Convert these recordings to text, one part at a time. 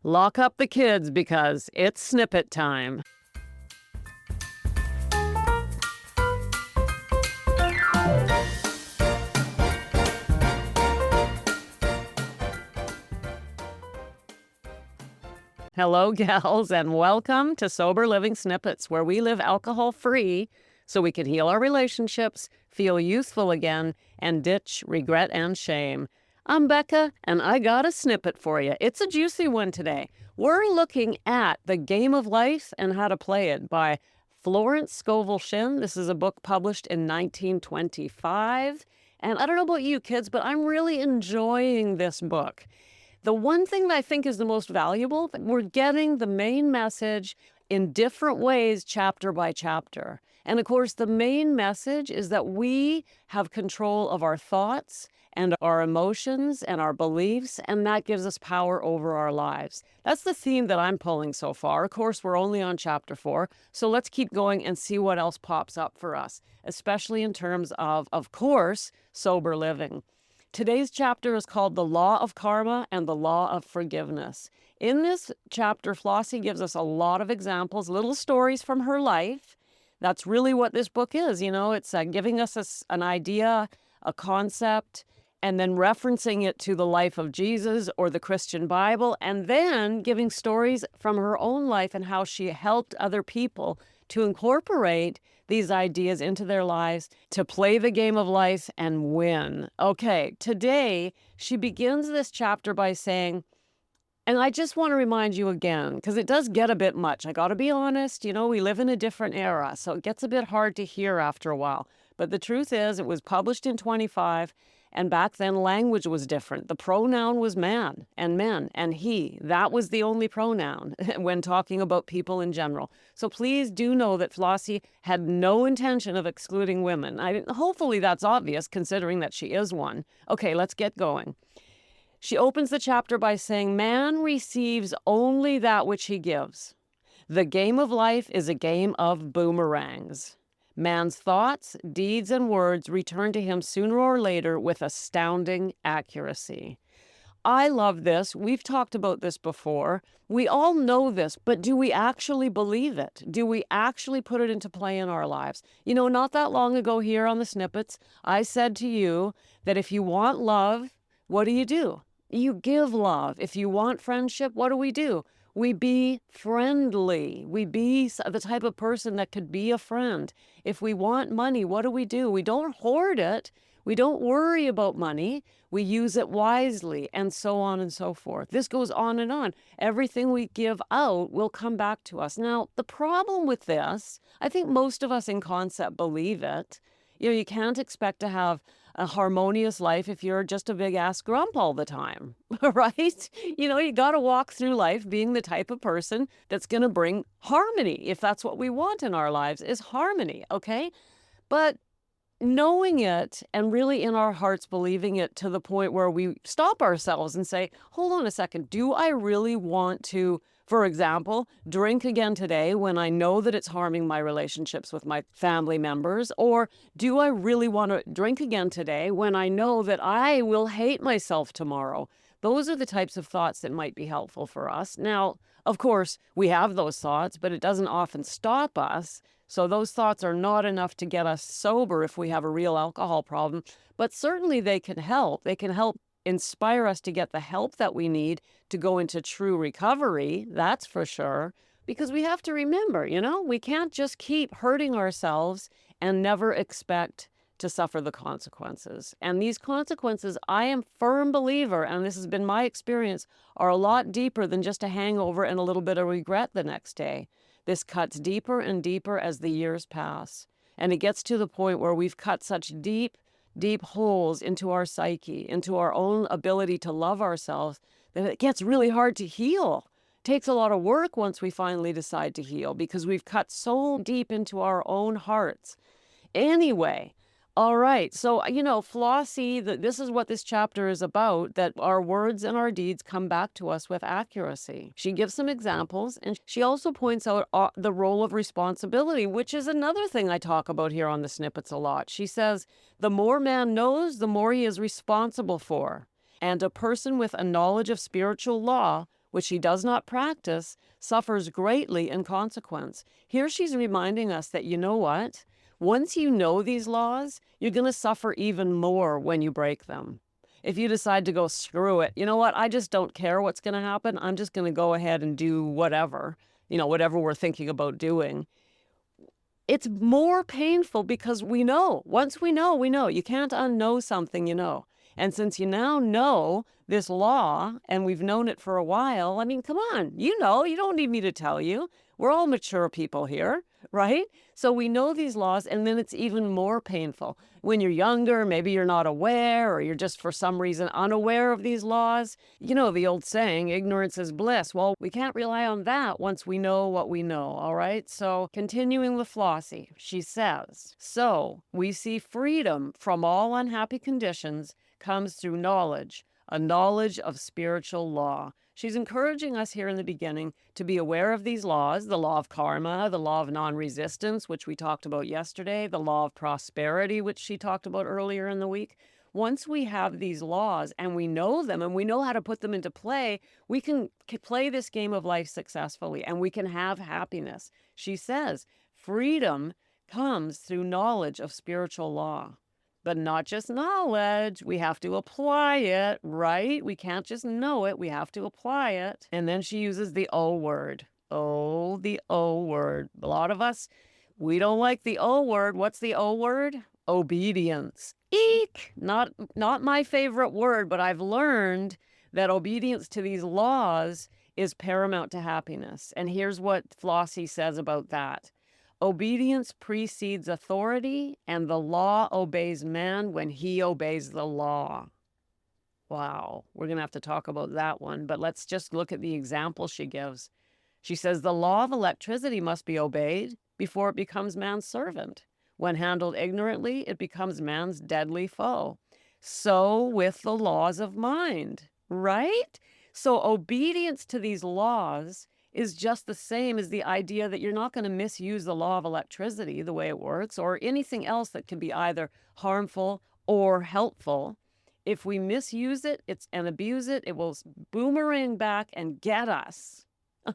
Lock up the kids because it's snippet time. Hello, gals, and welcome to Sober Living Snippets, where we live alcohol-free so we can heal our relationships, feel youthful again, and ditch regret and shame. I'm Becca, and I got a snippet for you. It's a juicy one today. We're looking at The Game of Life and How to Play It by Florence, Scovel, Shinn. This is a book published in 1925. And I don't know about you kids, but I'm really enjoying this book. The one thing that I think is the most valuable, we're getting the main message in different ways, chapter by chapter. And of course, the main message is that we have control of our thoughts and our emotions and our beliefs, and that gives us power over our lives. That's the theme that I'm pulling so far. Of course, we're only on chapter 4, so let's keep going and see what else pops up for us, especially in terms of course, sober living. Today's chapter is called The Law of Karma and the Law of Forgiveness. In this chapter, Flossie gives us a lot of examples, little stories from her life. That's really what this book is. You know, it's giving us an idea, a concept, and then referencing it to the life of Jesus or the Christian Bible, and then giving stories from her own life and how she helped other people to incorporate these ideas into their lives, to play the game of life and win. Okay, today she begins this chapter by saying, and I just want to remind you again, because it does get a bit much. I got to be honest, you know, we live in a different era, so it gets a bit hard to hear after a while. But the truth is, it was published in 25, and back then language was different. The pronoun was man and men and he. That was the only pronoun when talking about people in general. So please do know that Flossie had no intention of excluding women. Hopefully that's obvious, considering that she is one. Okay, let's get going. She opens the chapter by saying, man receives only that which he gives. The game of life is a game of boomerangs. Man's thoughts, deeds, and words return to him sooner or later with astounding accuracy. I love this. We've talked about this before. We all know this, but do we actually believe it? Do we actually put it into play in our lives? You know, not that long ago here on the Snippets, I said to you that if you want love, what do? You give love. If you want friendship, what do? We be friendly. We be the type of person that could be a friend. If we want money, what do? We don't hoard it. We don't worry about money. We use it wisely, and so on and so forth. This goes on and on. Everything we give out will come back to us. Now, the problem with this, I think most of us in concept believe it. You know, you can't expect to have a harmonious life if you're just a big-ass grump all the time, right? You know, you got to walk through life being the type of person that's going to bring harmony, if that's what we want in our lives, is harmony, okay? But knowing it and really in our hearts believing it to the point where we stop ourselves and say, hold on a second, do I really want to, for example, drink again today when I know that it's harming my relationships with my family members? Or do I really want to drink again today when I know that I will hate myself tomorrow? Those are the types of thoughts that might be helpful for us. Now, of course, we have those thoughts, but it doesn't often stop us. So those thoughts are not enough to get us sober if we have a real alcohol problem. But certainly they can help. They can help inspire us to get the help that we need to go into true recovery, that's for sure, because we have to remember, you know, we can't just keep hurting ourselves and never expect to suffer the consequences. And these consequences, I am a firm believer, and this has been my experience, are a lot deeper than just a hangover and a little bit of regret the next day. This cuts deeper and deeper as the years pass. And it gets to the point where we've cut such deep holes into our psyche, into our own ability to love ourselves, that it gets really hard to heal. It takes a lot of work once we finally decide to heal because we've cut so deep into our own hearts. Anyway, all right, so, you know, Flossie, this is what this chapter is about, that our words and our deeds come back to us with accuracy. She gives some examples, and she also points out the role of responsibility, which is another thing I talk about here on the Snippets a lot. She says, the more man knows, the more he is responsible for. And a person with a knowledge of spiritual law which she does not practice, suffers greatly in consequence. Here she's reminding us that, you know what? Once you know these laws, you're going to suffer even more when you break them. If you decide to go, screw it, you know what? I just don't care what's going to happen. I'm just going to go ahead and do whatever, whatever we're thinking about doing. It's more painful because we know. Once we know, we know. You can't unknow something you know. And since you now know this law, and we've known it for a while, I mean, come on, you don't need me to tell you. We're all mature people here, right? So we know these laws, and then it's even more painful. When you're younger, maybe you're not aware, or you're just for some reason unaware of these laws. You know the old saying, ignorance is bliss. Well, we can't rely on that once we know what we know, all right? So continuing with Flossie, she says, so we see freedom from all unhappy conditions comes through knowledge, a knowledge of spiritual law. She's encouraging us here in the beginning to be aware of these laws, the law of karma, the law of non-resistance, which we talked about yesterday, the law of prosperity, which she talked about earlier in the week. Once we have these laws and we know them and we know how to put them into play, we can play this game of life successfully and we can have happiness. She says, freedom comes through knowledge of spiritual law. But not just knowledge, we have to apply it, right? We can't just know it, we have to apply it. And then she uses the O word. Oh, the O word. A lot of us, we don't like the O word. What's the O word? Obedience. Eek! Not my favorite word, but I've learned that obedience to these laws is paramount to happiness. And here's what Flossie says about that. Obedience precedes authority, and the law obeys man when he obeys the law. Wow, we're going to have to talk about that one, but let's just look at the example she gives. She says the law of electricity must be obeyed before it becomes man's servant. When handled ignorantly, it becomes man's deadly foe. So with the laws of mind, right? So obedience to these laws is just the same as the idea that you're not going to misuse the law of electricity the way it works, or anything else that can be either harmful or helpful. If we misuse it and abuse it, it will boomerang back and get us.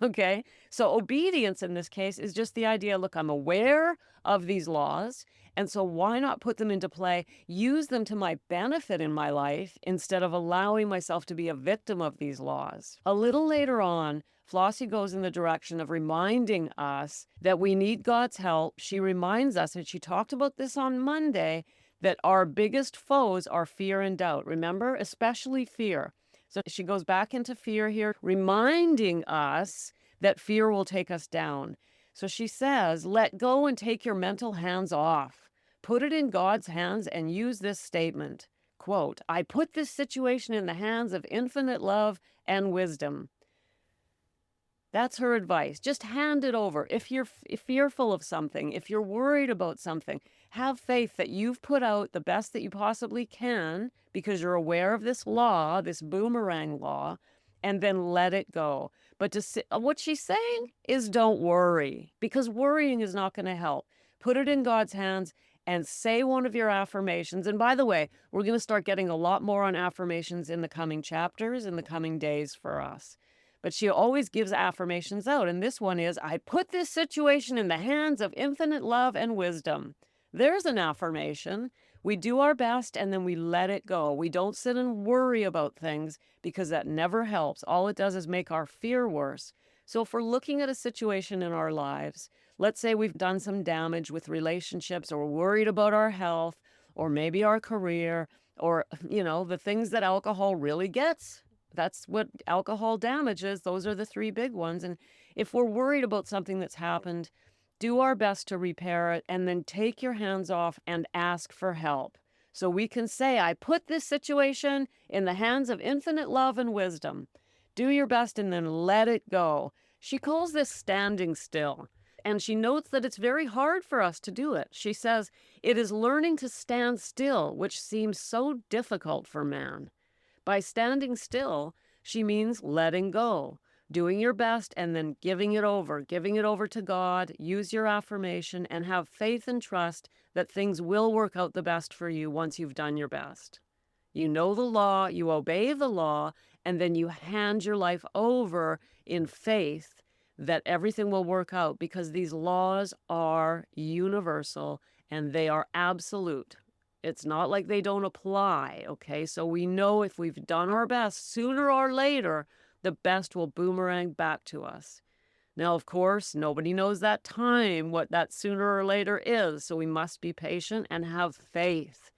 Okay? So obedience in this case is just the idea, look, I'm aware of these laws, and so why not put them into play, use them to my benefit in my life instead of allowing myself to be a victim of these laws. A little later on, Flossie goes in the direction of reminding us that we need God's help. She reminds us, and she talked about this on Monday, that our biggest foes are fear and doubt. Remember? Especially fear. So she goes back into fear here, reminding us that fear will take us down. So she says, let go and take your mental hands off. Put it in God's hands and use this statement. Quote, I put this situation in the hands of infinite love and wisdom. That's her advice. Just hand it over. If you're fearful of something, if you're worried about something, have faith that you've put out the best that you possibly can because you're aware of this law, this boomerang law, and then let it go. But what she's saying is don't worry, because worrying is not going to help. Put it in God's hands and say one of your affirmations. And by the way, we're going to start getting a lot more on affirmations in the coming chapters, in the coming days for us. But she always gives affirmations out. And this one is, I put this situation in the hands of infinite love and wisdom. There's an affirmation. We do our best and then we let it go. We don't sit and worry about things because that never helps. All it does is make our fear worse. So if we're looking at a situation in our lives, let's say we've done some damage with relationships, or we're worried about our health, or maybe our career, or, the things that alcohol really gets. That's what alcohol damages. Those are the three big ones. And if we're worried about something that's happened, do our best to repair it and then take your hands off and ask for help. So we can say, I put this situation in the hands of infinite love and wisdom. Do your best and then let it go. She calls this standing still. And she notes that it's very hard for us to do it. She says, it is learning to stand still, which seems so difficult for man. By standing still, she means letting go, doing your best and then giving it over to God. Use your affirmation and have faith and trust that things will work out the best for you once you've done your best. You know the law, you obey the law, and then you hand your life over in faith that everything will work out, because these laws are universal and they are absolute. It's not like they don't apply, okay? So we know if we've done our best, sooner or later, the best will boomerang back to us. Now, of course, nobody knows that time, what that sooner or later is. So we must be patient and have faith.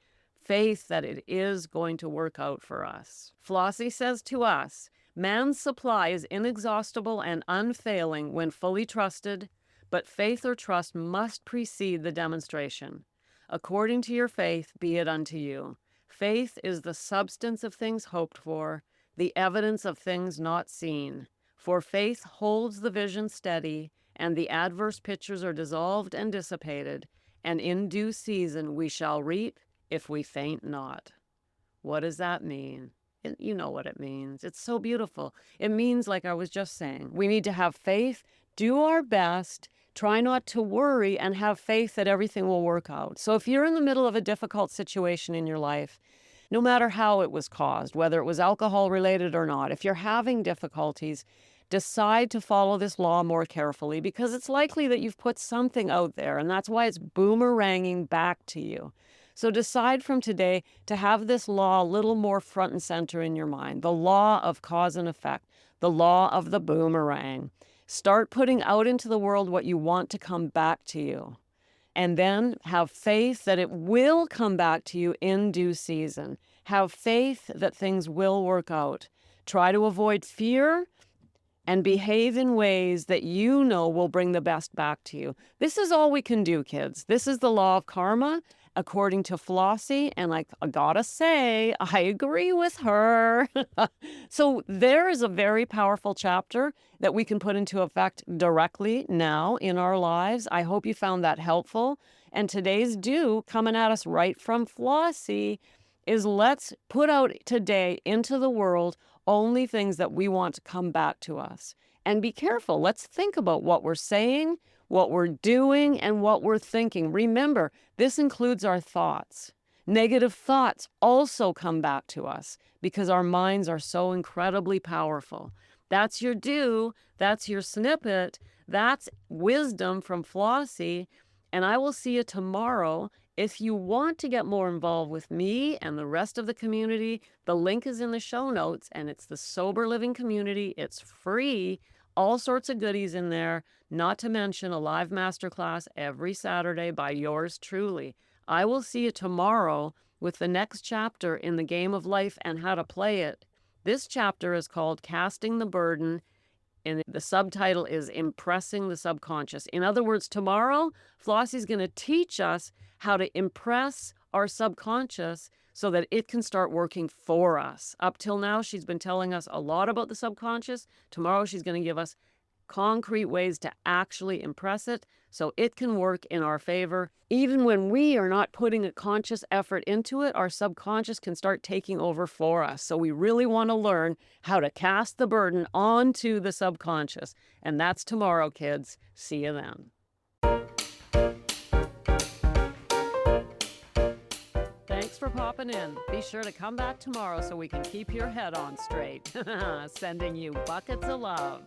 Faith that it is going to work out for us. Flossie says to us, man's supply is inexhaustible and unfailing when fully trusted, but faith or trust must precede the demonstration. According to your faith, be it unto you. Faith is the substance of things hoped for, the evidence of things not seen. For faith holds the vision steady, and the adverse pictures are dissolved and dissipated, and in due season we shall reap if we faint not. What does that mean? You know what it means. It's so beautiful. It means, like I was just saying, we need to have faith, do our best, try not to worry, and have faith that everything will work out. So if you're in the middle of a difficult situation in your life, no matter how it was caused, whether it was alcohol related or not, if you're having difficulties, decide to follow this law more carefully, because it's likely that you've put something out there, and that's why it's boomeranging back to you. So decide from today to have this law a little more front and center in your mind, the law of cause and effect, the law of the boomerang. Start putting out into the world what you want to come back to you. And then have faith that it will come back to you in due season. Have faith that things will work out. Try to avoid fear and behave in ways that you know will bring the best back to you. This is all we can do, kids. This is the law of karma, according to Flossie, and I gotta say, I agree with her. So there is a very powerful chapter that we can put into effect directly now in our lives. I hope you found that helpful. And today's do, coming at us right from Flossie, is let's put out today into the world only things that we want to come back to us. And be careful. Let's think about what we're saying, what we're doing, and what we're thinking. Remember, this includes our thoughts. Negative thoughts also come back to us because our minds are so incredibly powerful. That's your do. That's your snippet. That's wisdom from Flossie. And I will see you tomorrow. If you want to get more involved with me and the rest of the community, the link is in the show notes, and it's the Sober Living Community. It's free, all sorts of goodies in there, not to mention a live masterclass every Saturday by yours truly. I will see you tomorrow with the next chapter in the game of life and how to play it. This chapter is called Casting the Burden, and the subtitle is Impressing the Subconscious. In other words, tomorrow, Flossie's going to teach us how to impress our subconscious so that it can start working for us. Up till now, she's been telling us a lot about the subconscious. Tomorrow, she's going to give us concrete ways to actually impress it so it can work in our favor. Even when we are not putting a conscious effort into it, our subconscious can start taking over for us. So we really want to learn how to cast the burden onto the subconscious. And that's tomorrow, kids. See you then. Thanks for popping in. Be sure to come back tomorrow so we can keep your head on straight. Sending you buckets of love.